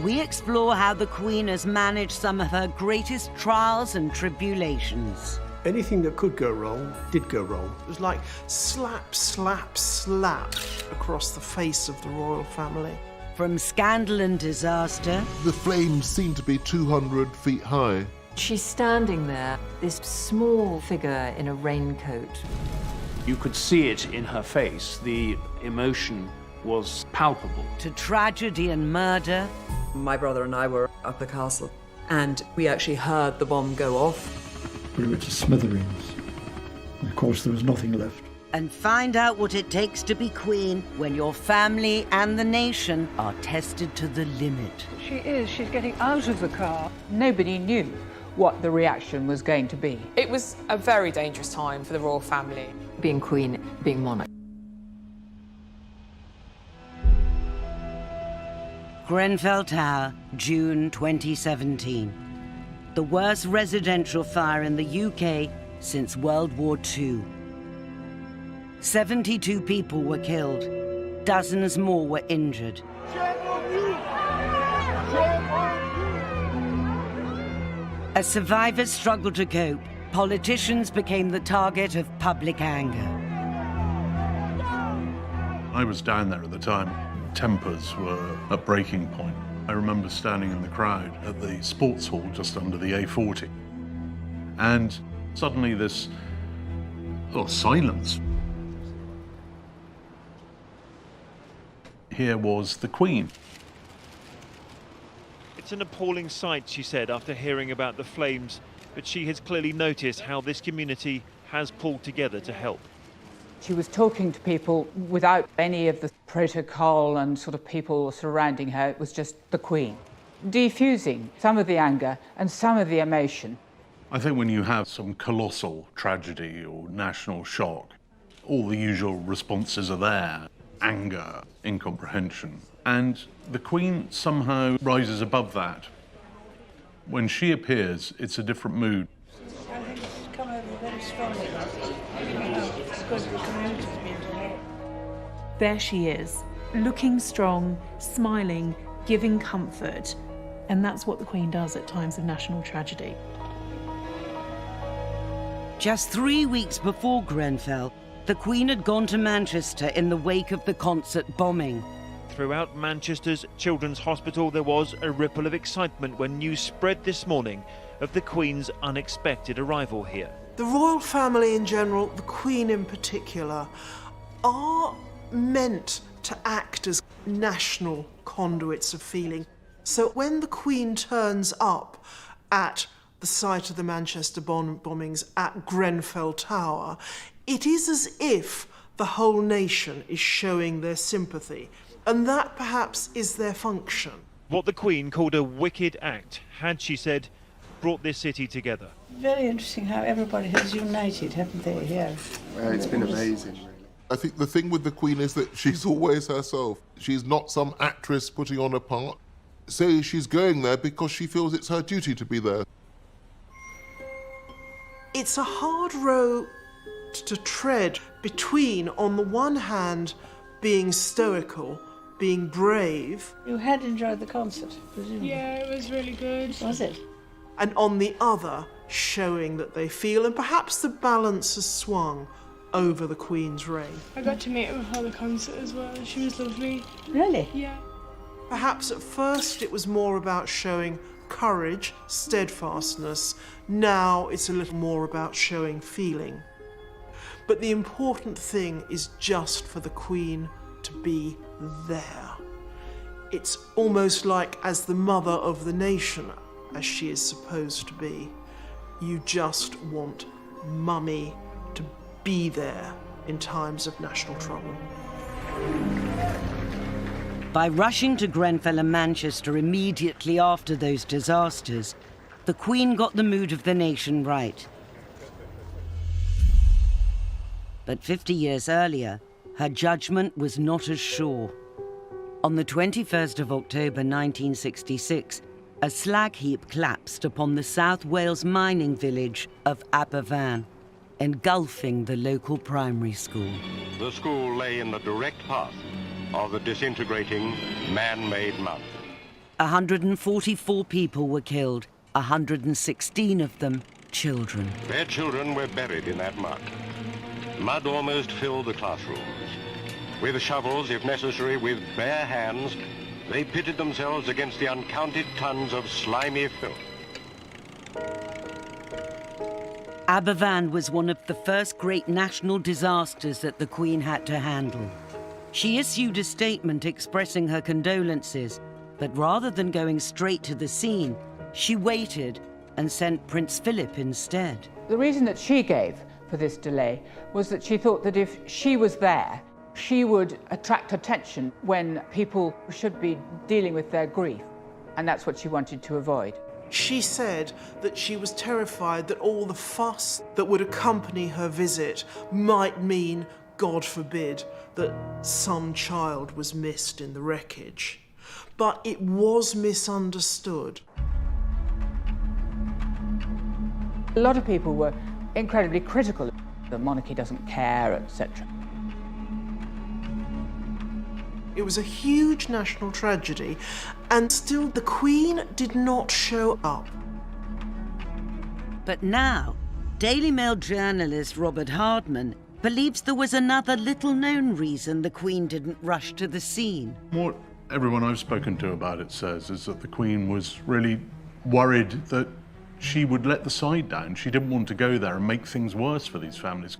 we explore how the Queen has managed some of her greatest trials and tribulations. Anything that could go wrong did go wrong. It was like slap, slap, slap across the face of the royal family. From scandal and disaster... The flames seem to be 200 feet high. She's standing there, this small figure in a raincoat. You could see it in her face. The emotion was palpable. To tragedy and murder. My brother and I were at the castle, and we actually heard the bomb go off. We were to smithereens. And of course, there was nothing left. And find out what it takes to be Queen when your family and the nation are tested to the limit. She is. She's getting out of the car. Nobody knew what the reaction was going to be. It was a very dangerous time for the royal family. Being queen, being monarch. Grenfell Tower, June 2017. The worst residential fire in the UK since World War II. 72 people were killed. Dozens more were injured. As survivors struggled to cope, politicians became the target of public anger. I was down there at the time. Tempers were at breaking point. I remember standing in the crowd at the sports hall just under the A40. And suddenly this, silence. Here was the Queen. It's an appalling sight, she said, after hearing about the flames, but she has clearly noticed how this community has pulled together to help. She was talking to people without any of the protocol and sort of people surrounding her. It was just the Queen, defusing some of the anger and some of the emotion. I think when you have some colossal tragedy or national shock, all the usual responses are there. Anger, incomprehension. And the Queen somehow rises above that. When she appears, it's a different mood. I think it's come over very strongly. It's because the community's been to help. There she is, looking strong, smiling, giving comfort. And that's what the Queen does at times of national tragedy. Just 3 weeks before Grenfell, the Queen had gone to Manchester in the wake of the concert bombing. Throughout Manchester's Children's Hospital, there was a ripple of excitement when news spread this morning of the Queen's unexpected arrival here. The royal family in general, the Queen in particular, are meant to act as national conduits of feeling. So when the Queen turns up at the site of the Manchester bombings at Grenfell Tower, it is as if the whole nation is showing their sympathy, and that perhaps is their function. What the Queen called a wicked act had, she said, brought this city together. Very interesting how everybody has united, haven't they, here? Well, it's been amazing, really. I think the thing with the Queen is that she's always herself. She's not some actress putting on a part. So she's going there because she feels it's her duty to be there. It's a hard row to tread between, on the one hand, being stoical, being brave. You had enjoyed the concert, presumably? Yeah, it was really good. Was it? And on the other, showing that they feel, and perhaps the balance has swung over the Queen's reign. I got to meet her before the concert as well. She was lovely. Really? Yeah. Perhaps at first it was more about showing courage, steadfastness. Now it's a little more about showing feeling. But the important thing is just for the Queen to be there. It's almost like, as the mother of the nation, as she is supposed to be, you just want Mummy to be there in times of national trouble. By rushing to Grenfell and Manchester immediately after those disasters, the Queen got the mood of the nation right. But 50 years earlier, her judgment was not as sure. On the 21st of October 1966, a slag heap collapsed upon the South Wales mining village of Aberfan, engulfing the local primary school. The school lay in the direct path of the disintegrating man-made mountain. 144 people were killed, 116 of them children. Their children were buried in that mud. Mud almost filled the classrooms. With shovels, if necessary, with bare hands, they pitted themselves against the uncounted tons of slimy filth. Aberfan was one of the first great national disasters that the Queen had to handle. She issued a statement expressing her condolences, but rather than going straight to the scene, she waited and sent Prince Philip instead. The reason that she gave for this delay was that she thought that if she was there, she would attract attention when people should be dealing with their grief, and that's what she wanted to avoid. She said that she was terrified that all the fuss that would accompany her visit might mean, God forbid, that some child was missed in the wreckage. But it was misunderstood. A lot of people were incredibly critical. The monarchy doesn't care, etc. It was a huge national tragedy, and still the Queen did not show up. But now, Daily Mail journalist Robert Hardman believes there was another little-known reason the Queen didn't rush to the scene. What everyone I've spoken to about it says is that the Queen was really worried that she would let the side down. She didn't want to go there and make things worse for these families.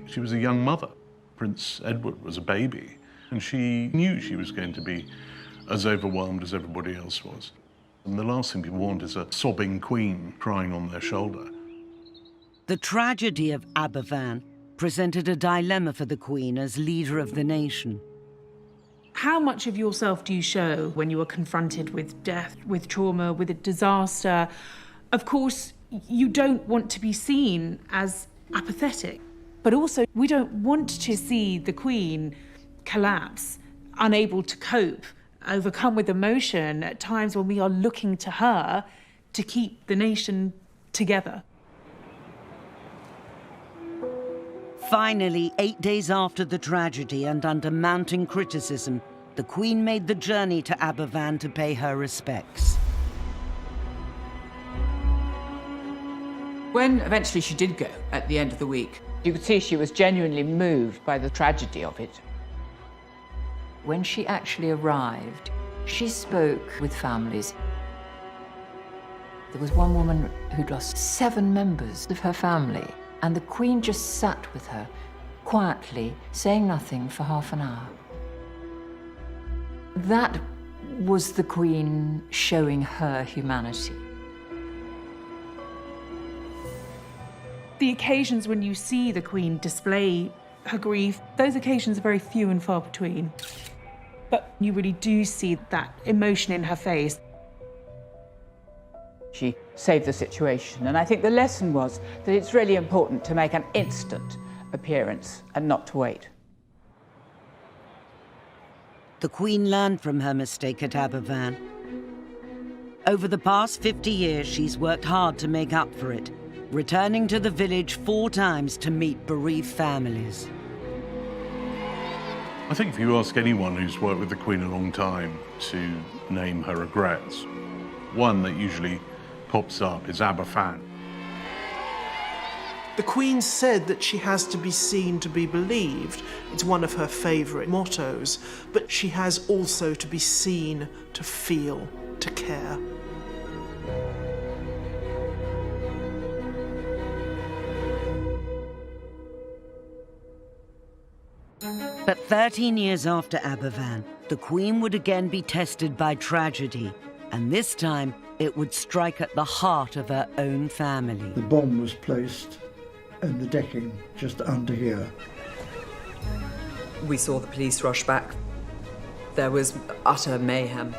She was a young mother. Prince Edward was a baby, and she knew she was going to be as overwhelmed as everybody else was. And the last thing people want is a sobbing Queen crying on their shoulder. The tragedy of Aberfan presented a dilemma for the Queen as leader of the nation. How much of yourself do you show when you are confronted with death, with trauma, with a disaster? Of course, you don't want to be seen as apathetic, but also we don't want to see the Queen collapse, unable to cope, overcome with emotion at times when we are looking to her to keep the nation together. Finally, 8 days after the tragedy and under mounting criticism, the Queen made the journey to Aberfan to pay her respects. When eventually she did go at the end of the week, you could see she was genuinely moved by the tragedy of it. When she actually arrived, she spoke with families. There was one woman who'd lost 7 members of her family, and the Queen just sat with her, quietly, saying nothing for half an hour. That was the Queen showing her humanity. The occasions when you see the Queen display her grief, those occasions are very few and far between. But you really do see that emotion in her face. She saved the situation, and I think the lesson was that it's really important to make an instant appearance and not to wait. The Queen learned from her mistake at Aberfan. Over the past 50 years, she's worked hard to make up for it, returning to the village 4 times to meet bereaved families. I think if you ask anyone who's worked with the Queen a long time to name her regrets, one that usually pops up is Aberfan. The Queen said that she has to be seen to be believed. It's one of her favourite mottos. But she has also to be seen to feel, to care. But 13 years after Aberfan, the Queen would again be tested by tragedy, and this time it would strike at the heart of her own family. The bomb was placed in the decking just under here. We saw the police rush back. There was utter mayhem.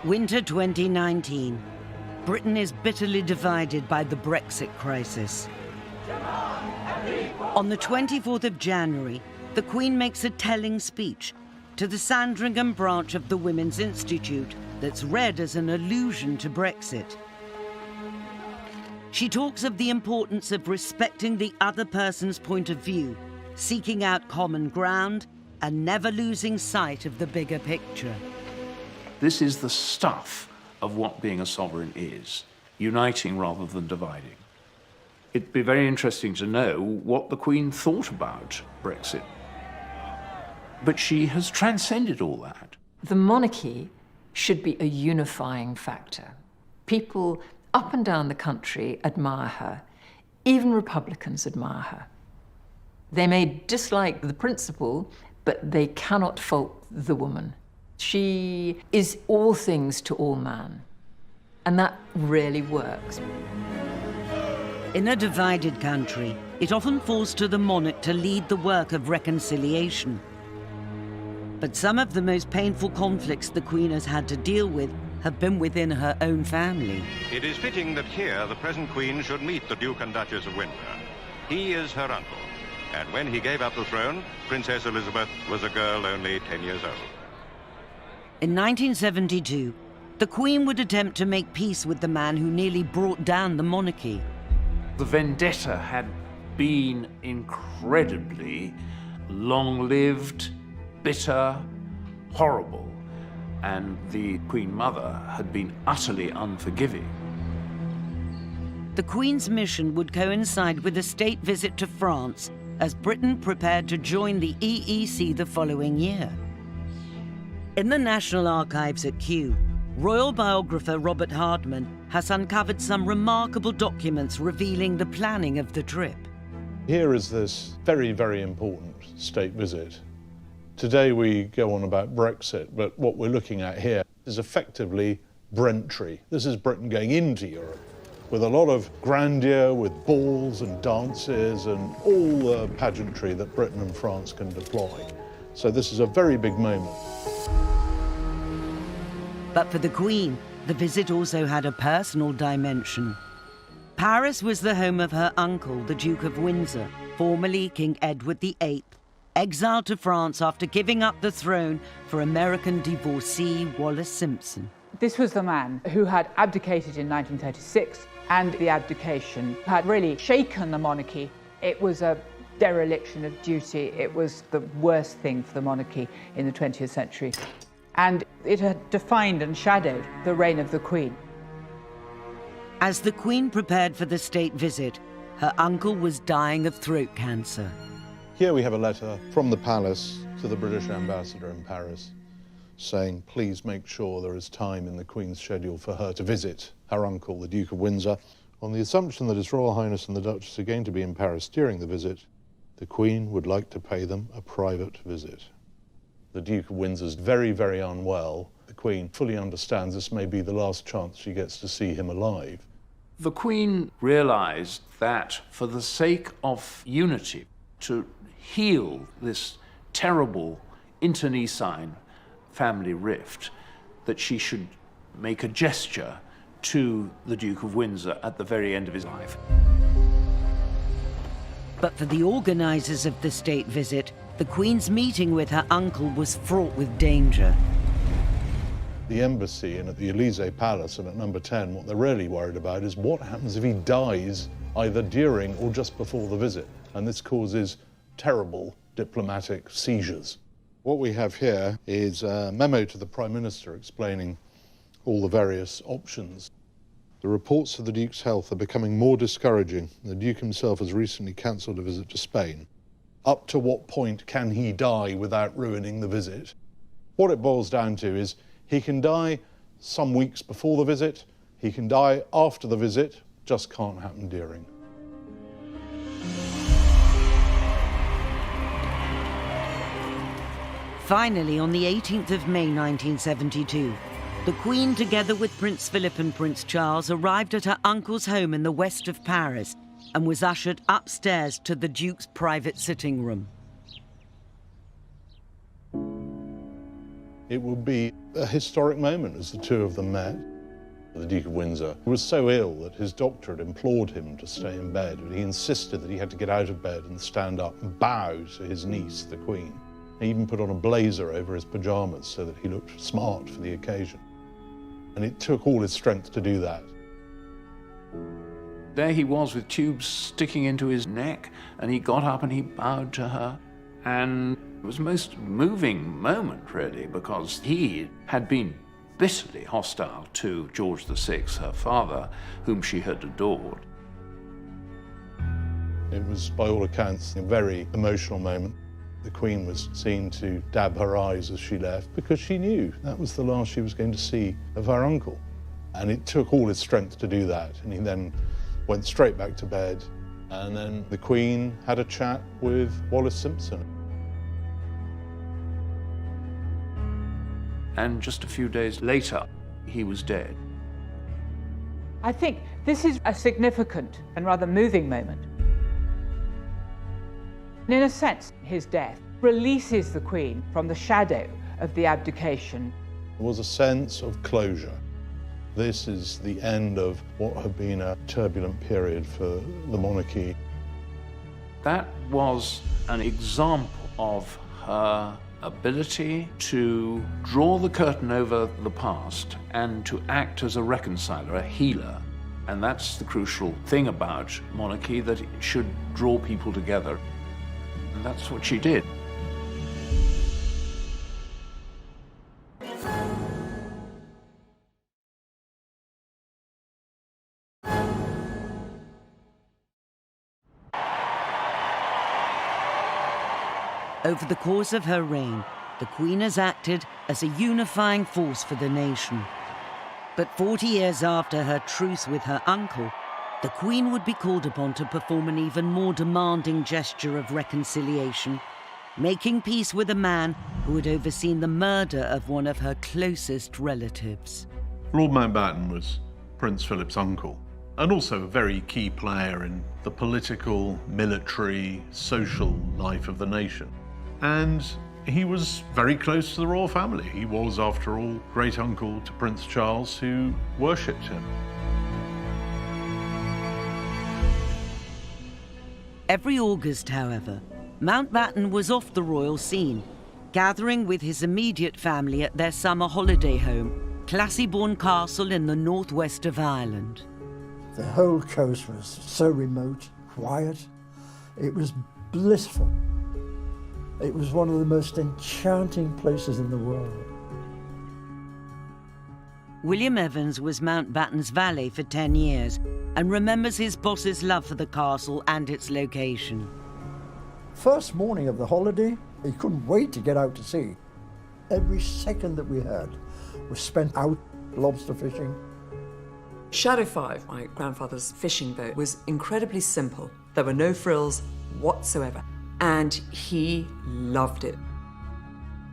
Winter 2019. Britain is bitterly divided by the Brexit crisis. On the 24th of January, the Queen makes a telling speech, to the Sandringham branch of the Women's Institute that's read as an allusion to Brexit. She talks of the importance of respecting the other person's point of view, seeking out common ground, and never losing sight of the bigger picture. This is the stuff of what being a sovereign is, uniting rather than dividing. It'd be very interesting to know what the Queen thought about Brexit. But she has transcended all that. The monarchy should be a unifying factor. People up and down the country admire her. Even Republicans admire her. They may dislike the principle, but they cannot fault the woman. She is all things to all man, and that really works. In a divided country, it often falls to the monarch to lead the work of reconciliation. But some of the most painful conflicts the Queen has had to deal with have been within her own family. It is fitting that here the present Queen should meet the Duke and Duchess of Windsor. He is her uncle, and when he gave up the throne, Princess Elizabeth was a girl only 10 years old. In 1972, the Queen would attempt to make peace with the man who nearly brought down the monarchy. The vendetta had been incredibly long-lived, bitter, horrible, and the Queen Mother had been utterly unforgiving. The Queen's mission would coincide with a state visit to France as Britain prepared to join the EEC the following year. In the National Archives at Kew, royal biographer Robert Hardman has uncovered some remarkable documents revealing the planning of the trip. Here is this very, very important state visit. Today we go on about Brexit, but what we're looking at here is effectively Brentry. This is Britain going into Europe with a lot of grandeur, with balls and dances and all the pageantry that Britain and France can deploy. So this is a very big moment. But for the Queen, the visit also had a personal dimension. Paris was the home of her uncle, the Duke of Windsor, formerly King Edward VIII, exiled to France after giving up the throne for American divorcee Wallis Simpson. This was the man who had abdicated in 1936, and the abdication had really shaken the monarchy. It was a dereliction of duty. It was the worst thing for the monarchy in the 20th century. And it had defined and shadowed the reign of the Queen. As the Queen prepared for the state visit, her uncle was dying of throat cancer. Here we have a letter from the palace to the British ambassador in Paris saying, please make sure there is time in the Queen's schedule for her to visit her uncle, the Duke of Windsor. On the assumption that His Royal Highness and the Duchess are going to be in Paris during the visit, the Queen would like to pay them a private visit. The Duke of Windsor's very, very unwell. The Queen fully understands this may be the last chance she gets to see him alive. The Queen realized that for the sake of unity, to heal this terrible internecine family rift, that she should make a gesture to the Duke of Windsor at the very end of his life. But for the organisers of the state visit, the Queen's meeting with her uncle was fraught with danger. The embassy and at the Elysee Palace and at number 10, what they're really worried about is what happens if he dies either during or just before the visit. And this causes terrible diplomatic seizures. What we have here is a memo to the Prime Minister explaining all the various options. The reports of the Duke's health are becoming more discouraging. The Duke himself has recently cancelled a visit to Spain. Up to what point can he die without ruining the visit? What it boils down to is he can die some weeks before the visit, he can die after the visit, just can't happen during. Finally, on the 18th of May 1972, the Queen, together with Prince Philip and Prince Charles, arrived at her uncle's home in the west of Paris and was ushered upstairs to the Duke's private sitting room. It would be a historic moment as the two of them met. The Duke of Windsor was so ill that his doctor had implored him to stay in bed, but he insisted that he had to get out of bed and stand up and bow to his niece, the Queen. He even put on a blazer over his pyjamas so that he looked smart for the occasion. And it took all his strength to do that. There he was with tubes sticking into his neck, and he got up and he bowed to her. And it was a most moving moment, really, because he had been bitterly hostile to George VI, her father, whom she had adored. It was, by all accounts, a very emotional moment. The Queen was seen to dab her eyes as she left because she knew that was the last she was going to see of her uncle. And it took all his strength to do that. And he then went straight back to bed. And then the Queen had a chat with Wallis Simpson. And just a few days later, he was dead. I think this is a significant and rather moving moment. In a sense, his death releases the Queen from the shadow of the abdication. There was a sense of closure. This is the end of what had been a turbulent period for the monarchy. That was an example of her ability to draw the curtain over the past and to act as a reconciler, a healer. And that's the crucial thing about monarchy, that it should draw people together. And that's what she did. Over the course of her reign, the Queen has acted as a unifying force for the nation. But 40 years after her truce with her uncle, the Queen would be called upon to perform an even more demanding gesture of reconciliation, making peace with a man who had overseen the murder of one of her closest relatives. Lord Mountbatten was Prince Philip's uncle, and also a very key player in the political, military, social life of the nation. And he was very close to the royal family. He was, after all, great uncle to Prince Charles, who worshipped him. Every August, however, Mountbatten was off the royal scene, gathering with his immediate family at their summer holiday home, Classiebawn Castle in the northwest of Ireland. The whole coast was so remote, quiet. It was blissful. It was one of the most enchanting places in the world. William Evans was Mountbatten's valet for 10 years and remembers his boss's love for the castle and its location. First morning of the holiday, he couldn't wait to get out to sea. Every second that we had was spent out lobster fishing. Shadow 5, my grandfather's fishing boat, was incredibly simple. There were no frills whatsoever, and he loved it.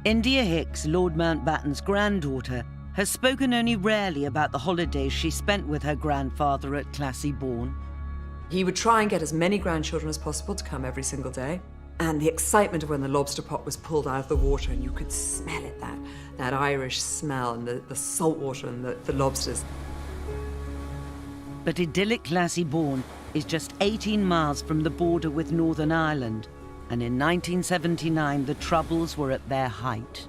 India Hicks, Lord Mountbatten's granddaughter, has spoken only rarely about the holidays she spent with her grandfather at Classiebawn. He would try and get as many grandchildren as possible to come every single day. And the excitement of when the lobster pot was pulled out of the water and you could smell it, that Irish smell and the salt water and the lobsters. But idyllic Classiebawn is just 18 miles from the border with Northern Ireland, and in 1979 the Troubles were at their height.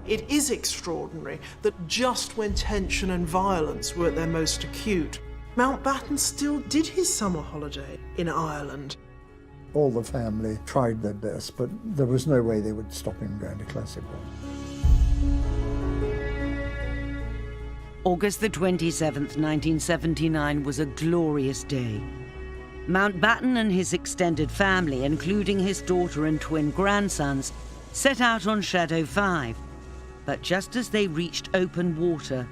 It is extraordinary that just when tension and violence were at their most acute, Mountbatten still did his summer holiday in Ireland. All the family tried their best, but there was no way they would stop him going to Classiebawn. August the 27th, 1979 was a glorious day. Mountbatten and his extended family, including his daughter and twin grandsons, set out on Shadow 5. But just as they reached open water,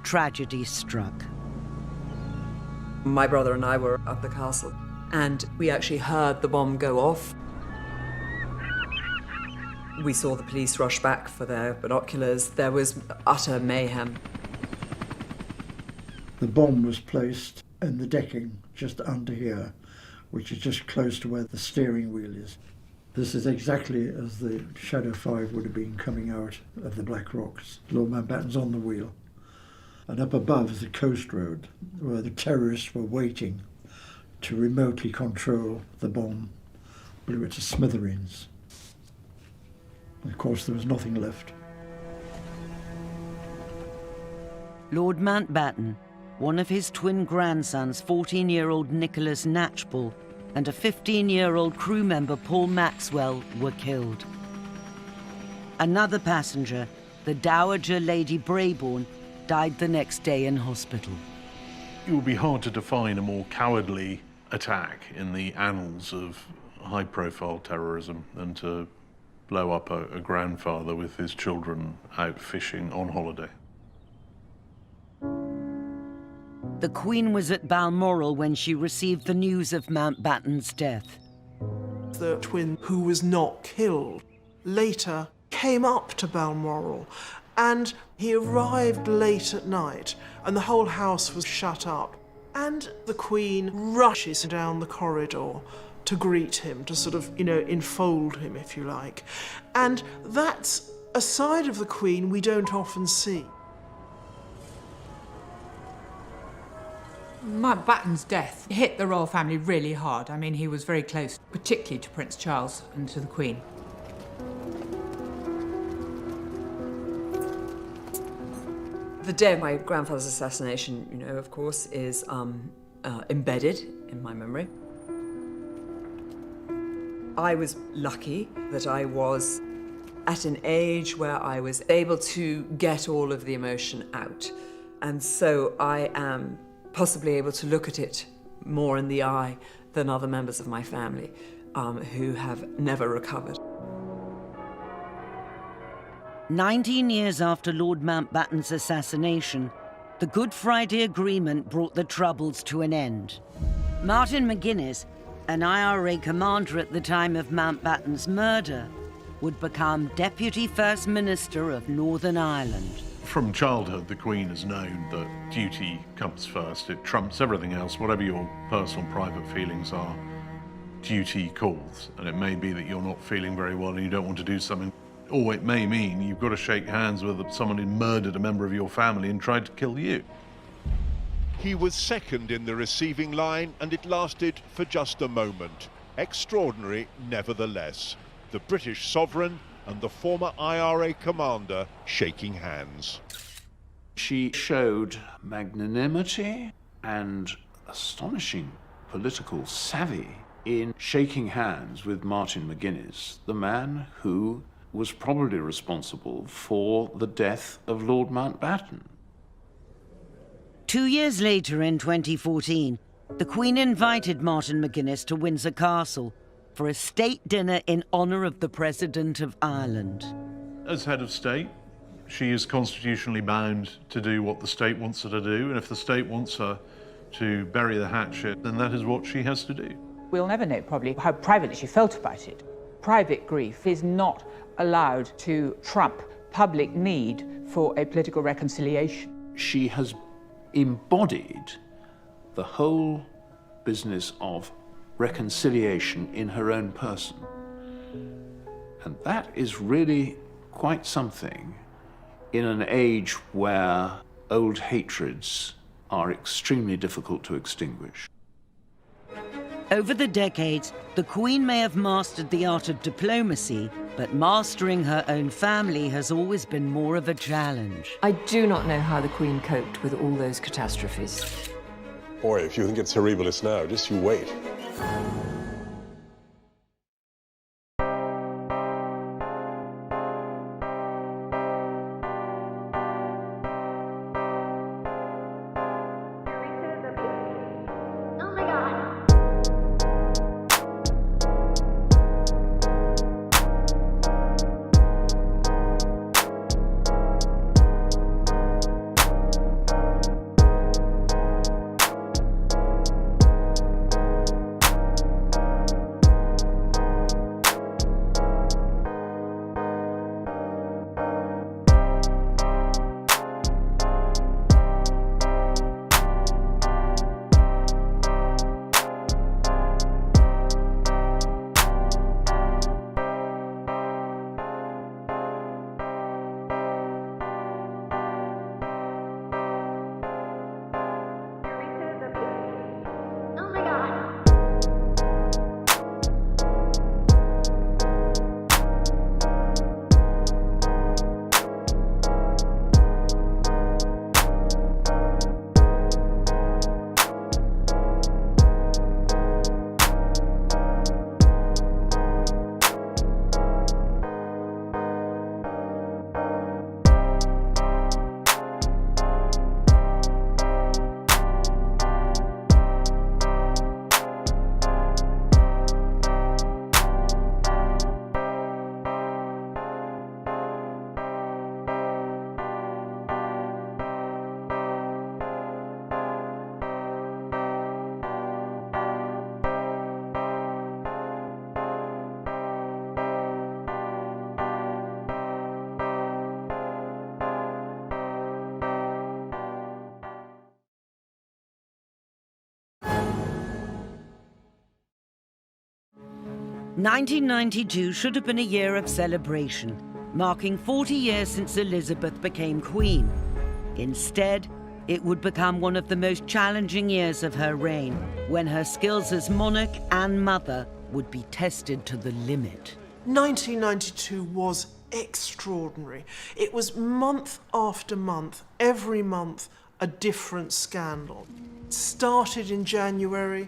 tragedy struck. My brother and I were up the castle, and we actually heard the bomb go off. We saw the police rush back for their binoculars. There was utter mayhem. The bomb was placed in the decking just under here, which is just close to where the steering wheel is. This is exactly as the Shadow 5 would have been coming out of the Black Rocks. Lord Mountbatten's on the wheel. And up above is the coast road, where the terrorists were waiting to remotely control the bomb, blew it to smithereens. Of course, there was nothing left. Lord Mountbatten, one of his twin grandsons, 14-year-old Nicholas Knatchbull, and a 15-year-old crew member, Paul Maxwell, were killed. Another passenger, the Dowager Lady Brabourne, died the next day in hospital. It would be hard to define a more cowardly attack in the annals of high-profile terrorism than to blow up a grandfather with his children out fishing on holiday. The Queen was at Balmoral when she received the news of Mountbatten's death. The twin who was not killed later came up to Balmoral, and he arrived late at night and the whole house was shut up, and the Queen rushes down the corridor to greet him, to sort of, enfold him, if you like. And that's a side of the Queen we don't often see. Mountbatten's death hit the royal family really hard. I mean, he was very close, particularly to Prince Charles and to the Queen. The day of my grandfather's assassination, of course, is embedded in my memory. I was lucky that I was at an age where I was able to get all of the emotion out. And so I am possibly able to look at it more in the eye than other members of my family who have never recovered. 19 years after Lord Mountbatten's assassination, the Good Friday Agreement brought the Troubles to an end. Martin McGuinness, an IRA commander at the time of Mountbatten's murder, would become Deputy First Minister of Northern Ireland. From childhood, the Queen has known that duty comes first. It trumps everything else. Whatever your personal, private feelings are, duty calls. And it may be that you're not feeling very well and you don't want to do something. Or it may mean you've got to shake hands with someone who murdered a member of your family and tried to kill you. He was second in the receiving line, and it lasted for just a moment. Extraordinary, nevertheless. The British sovereign and the former IRA commander shaking hands. She showed magnanimity and astonishing political savvy in shaking hands with Martin McGuinness, the man who was probably responsible for the death of Lord Mountbatten. 2 years later, in 2014, the Queen invited Martin McGuinness to Windsor Castle for a state dinner in honour of the President of Ireland. As head of state, she is constitutionally bound to do what the state wants her to do, and if the state wants her to bury the hatchet, then that is what she has to do. We'll never know probably how privately she felt about it. Private grief is not allowed to trump public need for a political reconciliation. She has embodied the whole business of reconciliation in her own person. And that is really quite something in an age where old hatreds are extremely difficult to extinguish. Over the decades, the Queen may have mastered the art of diplomacy, but mastering her own family has always been more of a challenge. I do not know how the Queen coped with all those catastrophes. Boy, if you think it's horribilis now, just you wait. 1992 should have been a year of celebration, marking 40 years since Elizabeth became Queen. Instead, it would become one of the most challenging years of her reign, when her skills as monarch and mother would be tested to the limit. 1992 was extraordinary. It was month after month, every month, a different scandal. It started in January,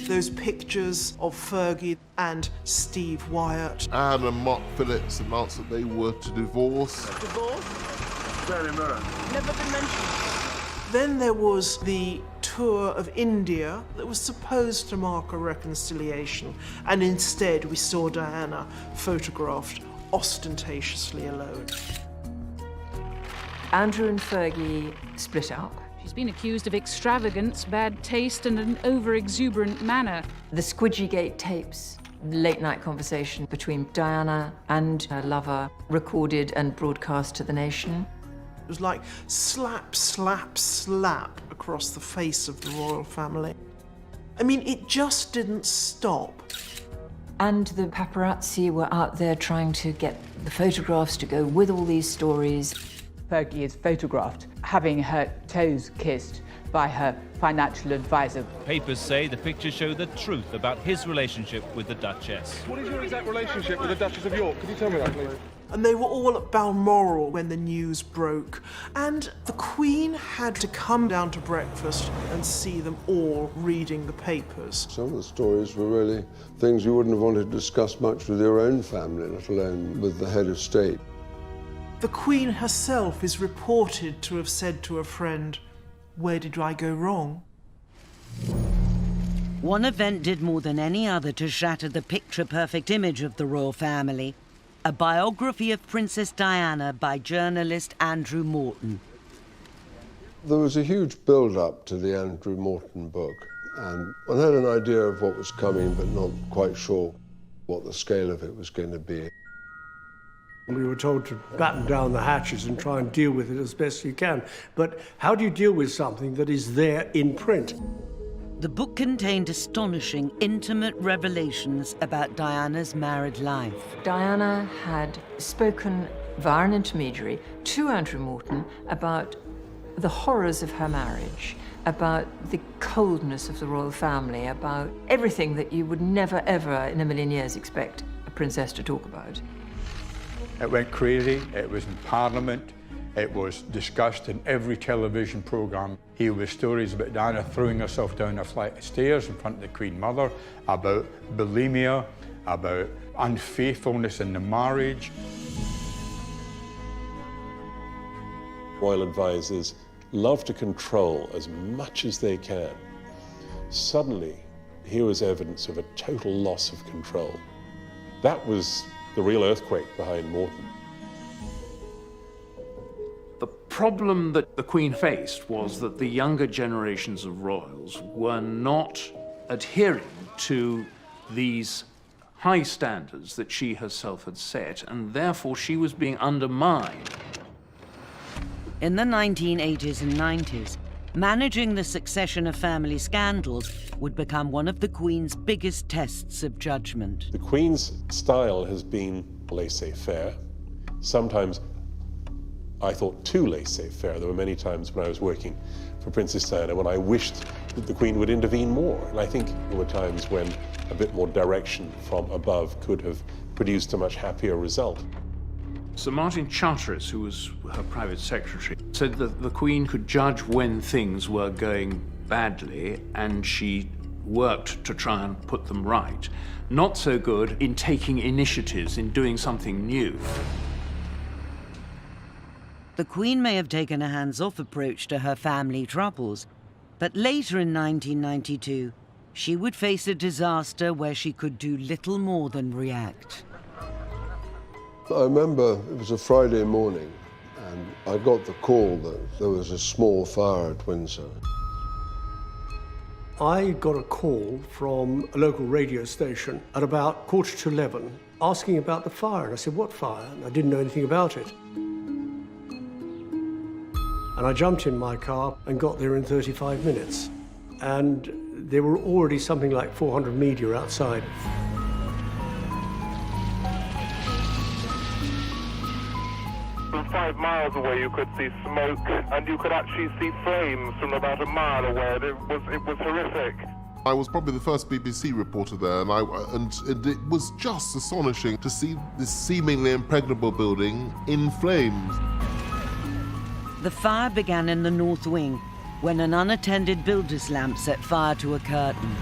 those pictures of Fergie and Steve Wyatt. Anne and Mark Phillips announced that they were to divorce. Divorce? Very mirror. Never been mentioned. Then there was the tour of India that was supposed to mark a reconciliation, and instead we saw Diana photographed ostentatiously alone. Andrew and Fergie split up. She's been accused of extravagance, bad taste, and an over-exuberant manner. The Squidgygate tapes, late-night conversation between Diana and her lover, recorded and broadcast to the nation. It was like slap, slap, slap across the face of the royal family. I mean, it just didn't stop. And the paparazzi were out there trying to get the photographs to go with all these stories. Fergie is photographed having her toes kissed by her financial advisor. Papers say the pictures show the truth about his relationship with the Duchess. What is your exact relationship with the Duchess of York? Could you tell me that, please? And they were all at Balmoral when the news broke. And the Queen had to come down to breakfast and see them all reading the papers. Some of the stories were really things you wouldn't have wanted to discuss much with your own family, let alone with the head of state. The Queen herself is reported to have said to a friend, "Where did I go wrong?" One event did more than any other to shatter the picture-perfect image of the royal family: a biography of Princess Diana by journalist Andrew Morton. There was a huge build-up to the Andrew Morton book, and I had an idea of what was coming, but not quite sure what the scale of it was going to be. We were told to batten down the hatches and try and deal with it as best you can. But how do you deal with something that is there in print? The book contained astonishing, intimate revelations about Diana's married life. Diana had spoken via an intermediary to Andrew Morton about the horrors of her marriage, about the coldness of the royal family, about everything that you would never, ever in a million years expect a princess to talk about. It went crazy. It was in Parliament. It was discussed in every television programme. Here were stories about Diana throwing herself down a flight of stairs in front of the Queen Mother, about bulimia, about unfaithfulness in the marriage. Royal advisors love to control as much as they can. Suddenly, here was evidence of a total loss of control. That was the real earthquake behind Morton. The problem that the Queen faced was that the younger generations of royals were not adhering to these high standards that she herself had set, and therefore she was being undermined. In the 1980s and 90s, managing the succession of family scandals would become one of the Queen's biggest tests of judgment. The Queen's style has been laissez-faire. Sometimes I thought too laissez-faire. There were many times when I was working for Princess Diana when I wished that the Queen would intervene more. And I think there were times when a bit more direction from above could have produced a much happier result. Sir Martin Charteris, who was her private secretary, said that the Queen could judge when things were going badly, and she worked to try and put them right. Not so good in taking initiatives, in doing something new. The Queen may have taken a hands-off approach to her family troubles, but later in 1992, she would face a disaster where she could do little more than react. I remember it was a Friday morning, and I got the call that there was a small fire at Windsor. I got a call from a local radio station at about 11:15 asking about the fire. And I said, "What fire?" And I didn't know anything about it. And I jumped in my car and got there in 35 minutes. And there were already something like 400 media outside. 5 miles away you could see smoke, and you could actually see flames from about a mile away. It was horrific. I was probably the first BBC reporter there, and it was just astonishing to see this seemingly impregnable building in flames. The fire began in the north wing when an unattended builder's lamp set fire to a curtain.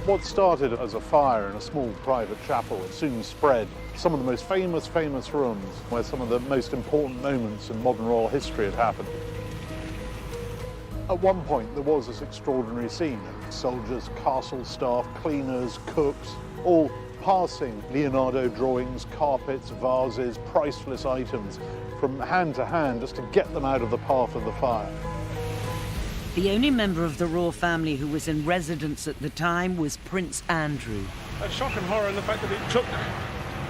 What started as a fire in a small private chapel, it soon spread. Some of the most famous rooms where some of the most important moments in modern royal history had happened. At one point, there was this extraordinary scene. Soldiers, castle staff, cleaners, cooks, all passing Leonardo drawings, carpets, vases, priceless items from hand to hand just to get them out of the path of the fire. The only member of the royal family who was in residence at the time was Prince Andrew. A shock and horror in the fact that it took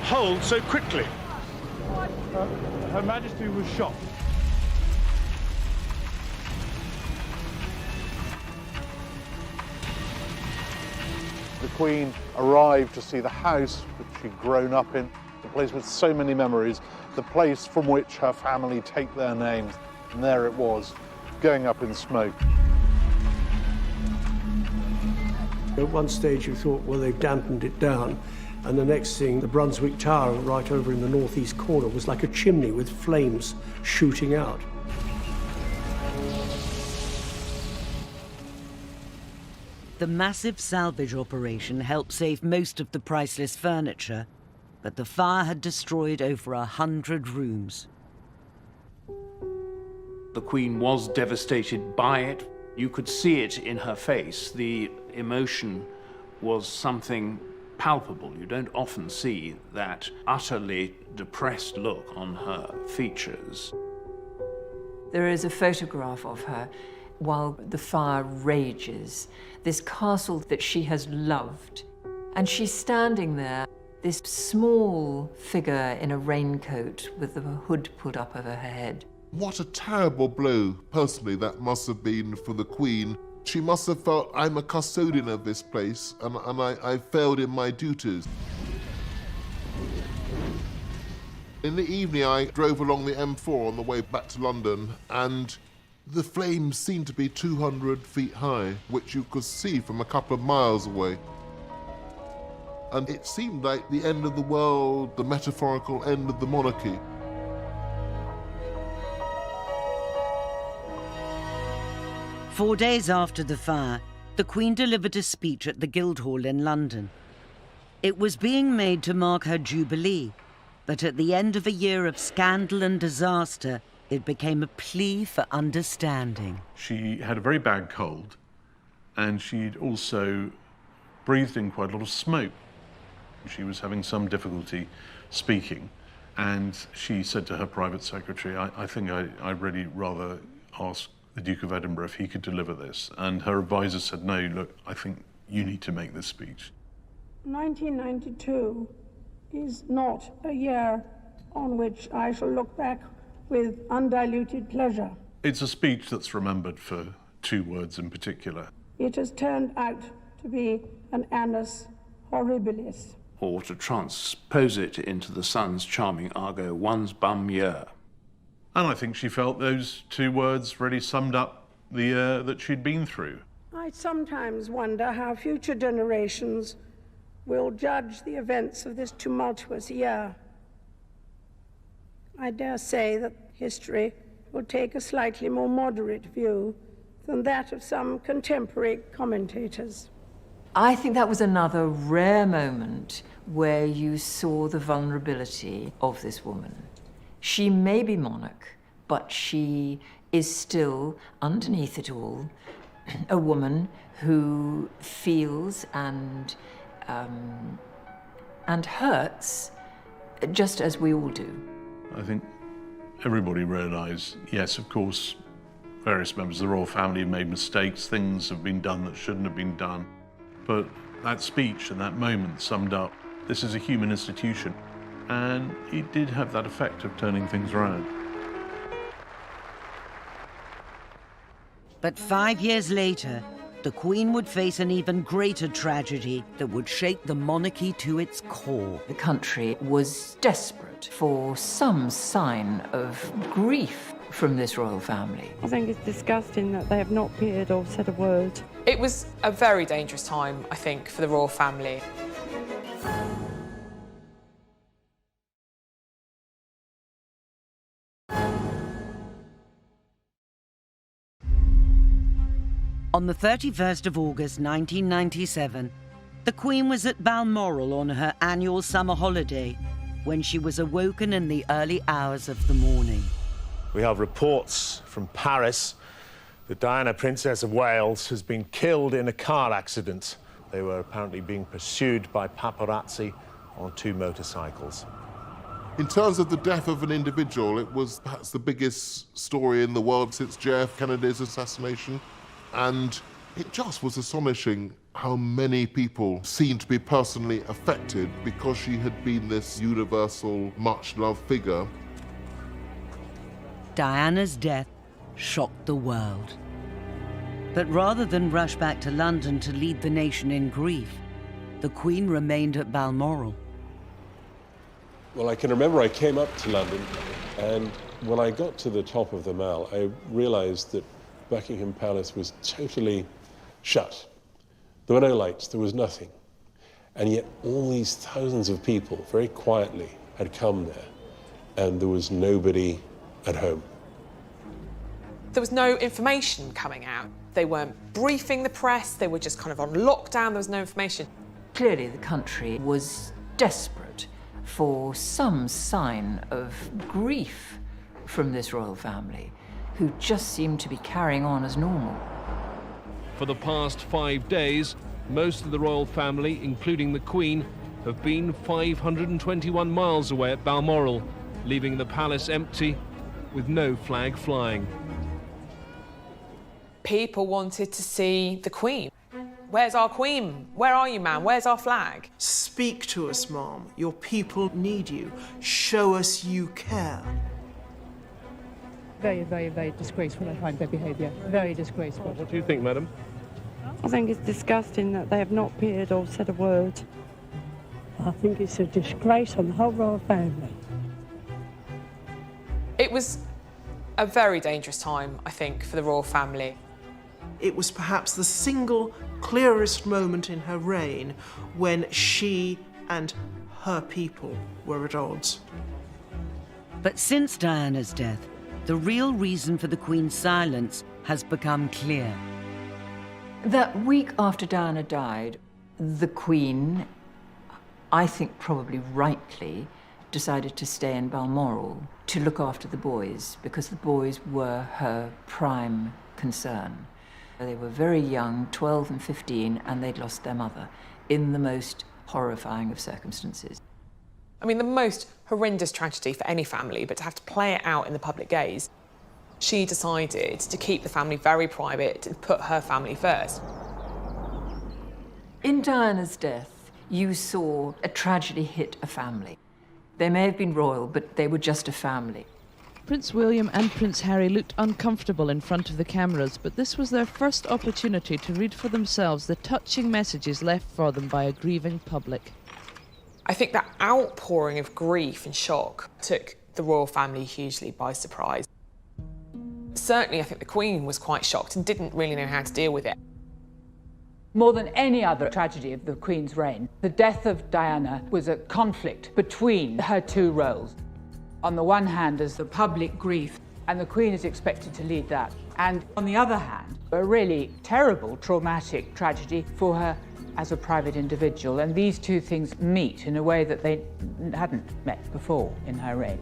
hold so quickly. Her Majesty was shocked. The Queen arrived to see the house which she'd grown up in, the place with so many memories, the place from which her family take their names. And there it was, going up in smoke. At one stage you thought, well, they've dampened it down, and the next thing, the Brunswick Tower right over in the northeast corner was like a chimney with flames shooting out. The massive salvage operation helped save most of the priceless furniture, but the fire had destroyed over 100 rooms. The Queen was devastated by it. You could see it in her face. The emotion was something palpable. You don't often see that utterly depressed look on her features. There is a photograph of her while the fire rages, this castle that she has loved. And she's standing there, this small figure in a raincoat with the hood put up over her head. What a terrible blow, personally, that must have been for the Queen. She must have felt, I'm a custodian of this place, and I failed in my duties. In the evening, I drove along the M4 on the way back to London, and the flames seemed to be 200 feet high, which you could see from a couple of miles away. And it seemed like the end of the world, the metaphorical end of the monarchy. Four days after the fire, the Queen delivered a speech at the Guildhall in London. It was being made to mark her Jubilee, but at the end of a year of scandal and disaster, it became a plea for understanding. She had a very bad cold, and she'd also breathed in quite a lot of smoke. She was having some difficulty speaking, and she said to her private secretary, I think I'd really rather ask the Duke of Edinburgh if he could deliver this. And her advisor said, no, look, I think you need to make this speech. 1992 is not a year on which I shall look back with undiluted pleasure. It's a speech that's remembered for two words in particular. It has turned out to be an annus horribilis. Or to transpose it into the Sun's charming argot, one's bum year. And I think she felt those two words really summed up the year that she'd been through. I sometimes wonder how future generations will judge the events of this tumultuous year. I dare say that history will take a slightly more moderate view than that of some contemporary commentators. I think that was another rare moment where you saw the vulnerability of this woman. She may be monarch, but she is still, underneath it all, a woman who feels and hurts just as we all do. I think everybody realised, yes, of course, various members of the royal family have made mistakes, things have been done that shouldn't have been done. But that speech and that moment summed up, this is a human institution. And it did have that effect of turning things around. But 5 years later, the Queen would face an even greater tragedy that would shake the monarchy to its core. The country was desperate for some sign of grief from this royal family. I think it's disgusting that they have not appeared or said a word. It was a very dangerous time, I think, for the royal family. On the 31st of August 1997, the Queen was at Balmoral on her annual summer holiday when she was awoken in the early hours of the morning. We have reports from Paris that Diana, Princess of Wales, has been killed in a car accident. They were apparently being pursued by paparazzi on 2 motorcycles. In terms of the death of an individual, it was perhaps the biggest story in the world since JF Kennedy's assassination. And it just was astonishing how many people seemed to be personally affected because she had been this universal, much-loved figure. Diana's death shocked the world. But rather than rush back to London to lead the nation in grief, the Queen remained at Balmoral. Well, I can remember I came up to London, and when I got to the top of the Mall, I realised that Buckingham Palace was totally shut. There were no lights, there was nothing. And yet all these thousands of people, very quietly, had come there, and there was nobody at home. There was no information coming out. They weren't briefing the press, they were just kind of on lockdown, there was no information. Clearly the country was desperate for some sign of grief from this royal family, who just seemed to be carrying on as normal. For the past 5 days, most of the royal family, including the Queen, have been 521 miles away at Balmoral, leaving the palace empty with no flag flying. People wanted to see the Queen. Where's our Queen? Where are you, ma'am? Where's our flag? Speak to us, ma'am. Your people need you. Show us you care. Very, very, very disgraceful, I find their behaviour. Very disgraceful. What do you think, madam? I think it's disgusting that they have not appeared or said a word. I think it's a disgrace on the whole royal family. It was a very dangerous time, I think, for the royal family. It was perhaps the single clearest moment in her reign when she and her people were at odds. But since Diana's death, the real reason for the Queen's silence has become clear. That week after Diana died, the Queen, I think probably rightly, decided to stay in Balmoral to look after the boys, because the boys were her prime concern. They were very young, 12 and 15, and they'd lost their mother in the most horrifying of circumstances. I mean, the most horrendous tragedy for any family, but to have to play it out in the public gaze. She decided to keep the family very private and put her family first. In Diana's death, you saw a tragedy hit a family. They may have been royal, but they were just a family. Prince William and Prince Harry looked uncomfortable in front of the cameras, but this was their first opportunity to read for themselves the touching messages left for them by a grieving public. I think that outpouring of grief and shock took the royal family hugely by surprise. Certainly, I think the Queen was quite shocked and didn't really know how to deal with it. More than any other tragedy of the Queen's reign, the death of Diana was a conflict between her two roles. On the one hand, there's the public grief, and the Queen is expected to lead that. And on the other hand, a really terrible, traumatic tragedy for her as a private individual. And these two things meet in a way that they hadn't met before in her reign.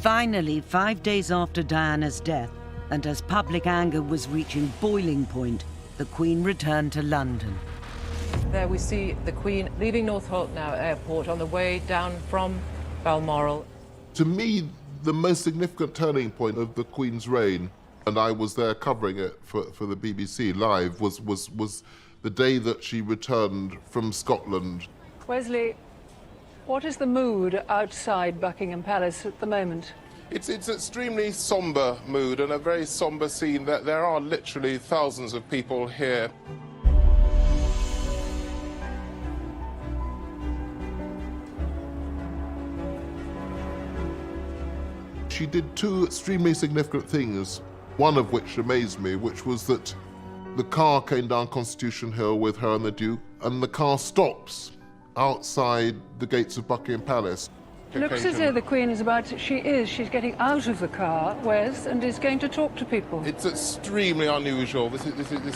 Finally, 5 days after Diana's death, and as public anger was reaching boiling point, the Queen returned to London. There we see the Queen leaving Northolt now Airport on the way down from Balmoral. To me, the most significant turning point of the Queen's reign, and I was there covering it for the BBC Live, was the day that she returned from Scotland. Wesley, what is the mood outside Buckingham Palace at the moment? It's extremely sombre mood and a very sombre scene. That there are literally thousands of people here. She did two extremely significant things, one of which amazed me, which was that the car came down Constitution Hill with her and the Duke, and the car stops outside the gates of Buckingham Palace. Looks as though the Queen is about to... She's getting out of the car, Wes, and is going to talk to people. It's extremely unusual. This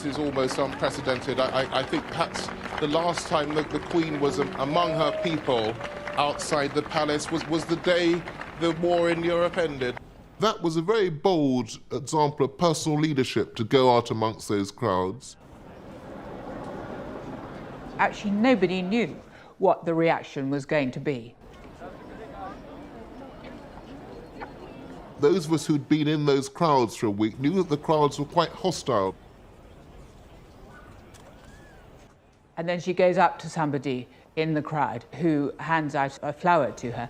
is almost unprecedented. I think perhaps the last time that the Queen was among her people outside the palace was the day the war in Europe ended. That was a very bold example of personal leadership to go out amongst those crowds. Actually, nobody knew what the reaction was going to be. Those of us who'd been in those crowds for a week knew that the crowds were quite hostile. And then she goes up to somebody in the crowd who hands out a flower to her.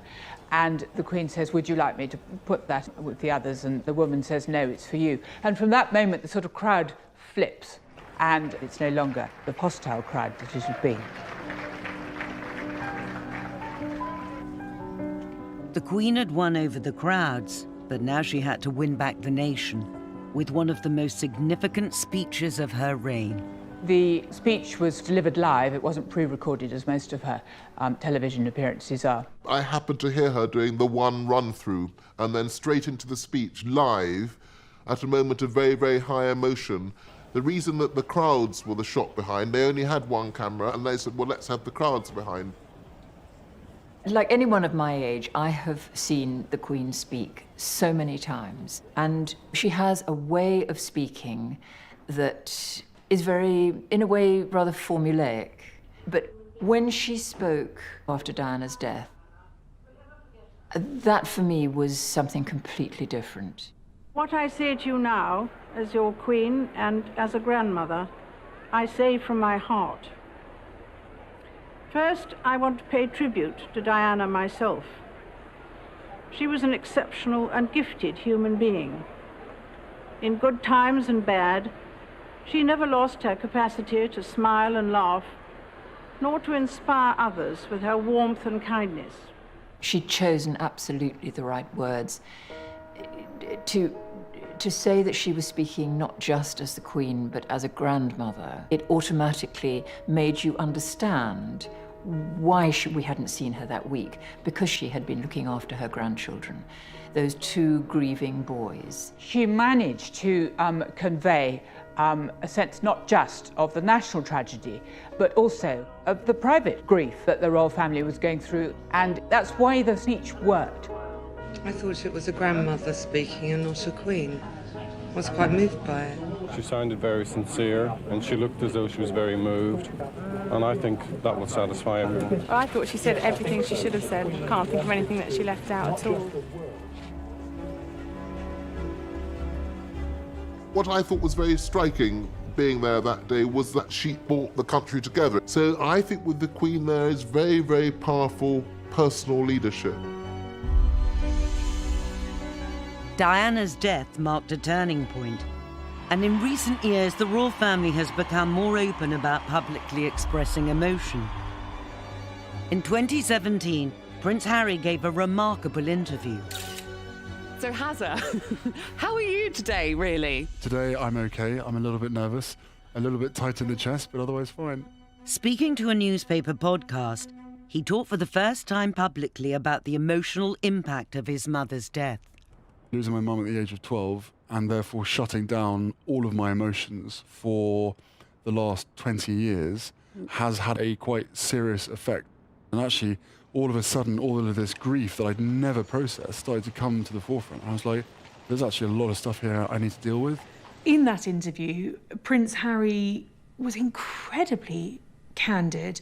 And the Queen says, would you like me to put that with the others? And the woman says, no, it's for you. And from that moment, the sort of crowd flips, and it's no longer the hostile crowd that it had been. The Queen had won over the crowds, but now she had to win back the nation with one of the most significant speeches of her reign. The speech was delivered live. It wasn't pre-recorded as most of her television appearances are. I happened to hear her doing the one run-through and then straight into the speech live at a moment of very, very high emotion. The reason that the crowds were the shot behind, they only had one camera, and they said, well, let's have the crowds behind. Like anyone of my age, I have seen the Queen speak so many times, and she has a way of speaking that is very, in a way, rather formulaic. But when she spoke after Diana's death, that for me was something completely different. What I say to you now, as your Queen and as a grandmother, I say from my heart. First, I want to pay tribute to Diana myself. She was an exceptional and gifted human being. In good times and bad, she never lost her capacity to smile and laugh, nor to inspire others with her warmth and kindness. She'd chosen absolutely the right words. To say that she was speaking not just as the Queen, but as a grandmother, it automatically made you understand why we hadn't seen her that week, because she had been looking after her grandchildren, those two grieving boys. She managed to convey a sense not just of the national tragedy, but also of the private grief that the royal family was going through, and that's why the speech worked. I thought it was a grandmother speaking and not a queen. I was quite moved by it. She sounded very sincere, and she looked as though she was very moved, and I think that will satisfy everyone. I thought she said everything she should have said. I can't think of anything that she left out at all. What I thought was very striking being there that day was that she brought the country together. So I think with the Queen there is very, very powerful personal leadership. Diana's death marked a turning point, and in recent years the royal family has become more open about publicly expressing emotion. In 2017, Prince Harry gave a remarkable interview. So Hazza, how are you today, really? Today I'm okay. I'm a little bit nervous, a little bit tight in the chest, but otherwise fine. Speaking to a newspaper podcast, he talked for the first time publicly about the emotional impact of his mother's death. Losing my mum at the age of 12 and therefore shutting down all of my emotions for the last 20 years has had a quite serious effect. And actually, all of a sudden, all of this grief that I'd never processed started to come to the forefront. I was like, there's actually a lot of stuff here I need to deal with. In that interview, Prince Harry was incredibly candid.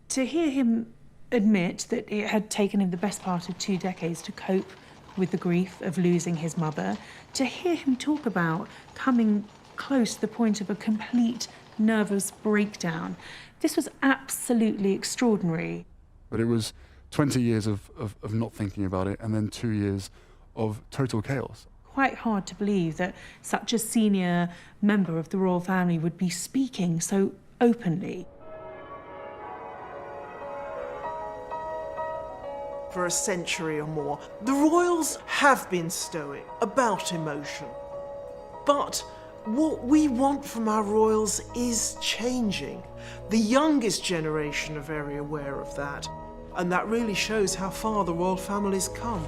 To hear him admit that it had taken him the best part of 2 decades to cope with the grief of losing his mother, to hear him talk about coming close to the point of a complete nervous breakdown, this was absolutely extraordinary. But it was 20 years of not thinking about it, and then 2 years of total chaos. Quite hard to believe that such a senior member of the royal family would be speaking so openly. For a century or more, the royals have been stoic about emotion. But what we want from our royals is changing. The youngest generation are very aware of that, and that really shows how far the royal family's come.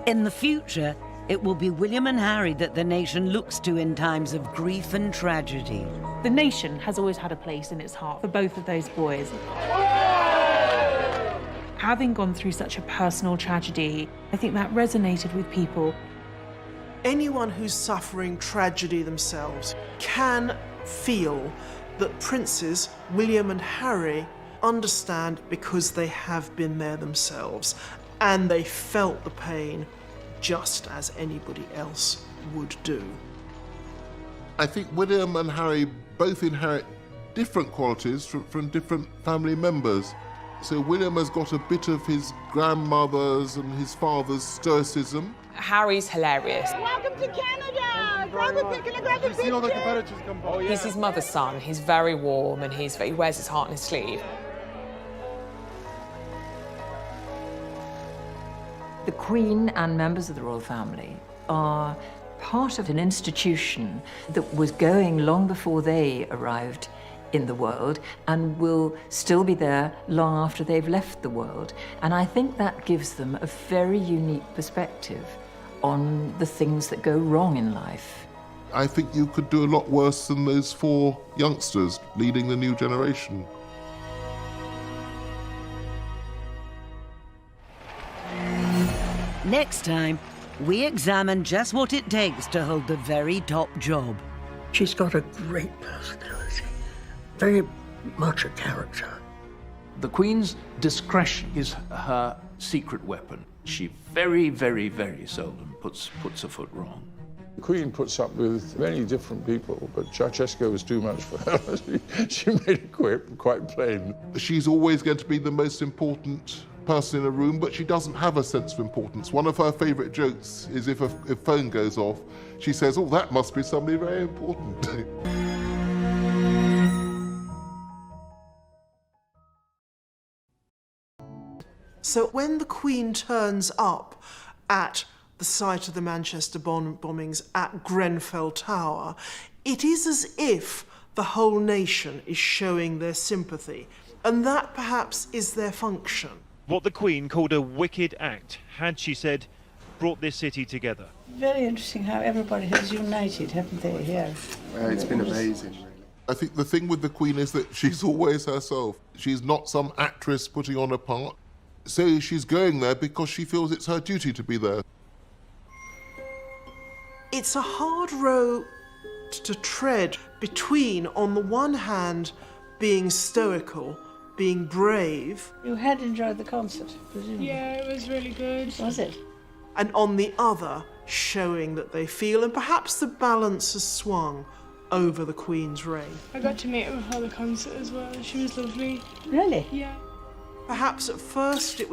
In the future, it will be William and Harry that the nation looks to in times of grief and tragedy. The nation has always had a place in its heart for both of those boys. Having gone through such a personal tragedy, I think that resonated with people. Anyone who's suffering tragedy themselves can feel that Princes William and Harry understand because they have been there themselves, and they felt the pain just as anybody else would do. I think William and Harry both inherit different qualities from different family members. So William has got a bit of his grandmother's and his father's stoicism. Harry's hilarious. Welcome to Canada! Grab a picture, grab a picture! See all the competitors come by. He's his mother's son. He's very warm and he wears his heart on his sleeve. The Queen and members of the royal family are part of an institution that was going long before they arrived in the world and will still be there long after they've left the world. And I think that gives them a very unique perspective on the things that go wrong in life. I think you could do a lot worse than those 4 youngsters leading the new generation. Next time, we examine just what it takes to hold the very top job. She's got a great personality, very much a character. The Queen's discretion is her secret weapon. She very, very, very seldom puts a foot wrong. The Queen puts up with many different people, but Ceausescu was too much for her. She made it quite plain. She's always going to be the most important person in a room, but she doesn't have a sense of importance. One of her favourite jokes is if a phone goes off, she says, "Oh, that must be somebody very important." So when the Queen turns up at the site of the Manchester bombings at Grenfell Tower, it is as if the whole nation is showing their sympathy, and that perhaps is their function. What the Queen called a wicked act had, she said, brought this city together. Very interesting how everybody has united, haven't they, here? It's been amazing. I think the thing with the Queen is that she's always herself. She's not some actress putting on a part. So she's going there because she feels it's her duty to be there. It's a hard road to tread between, on the one hand, being stoical, being brave. You had enjoyed the concert, presumably. Yeah, it was really good. Was it? And on the other, showing that they feel, and perhaps the balance has swung over the Queen's reign. I got to meet her before the concert as well. She was lovely. Really? Yeah. Perhaps at first it was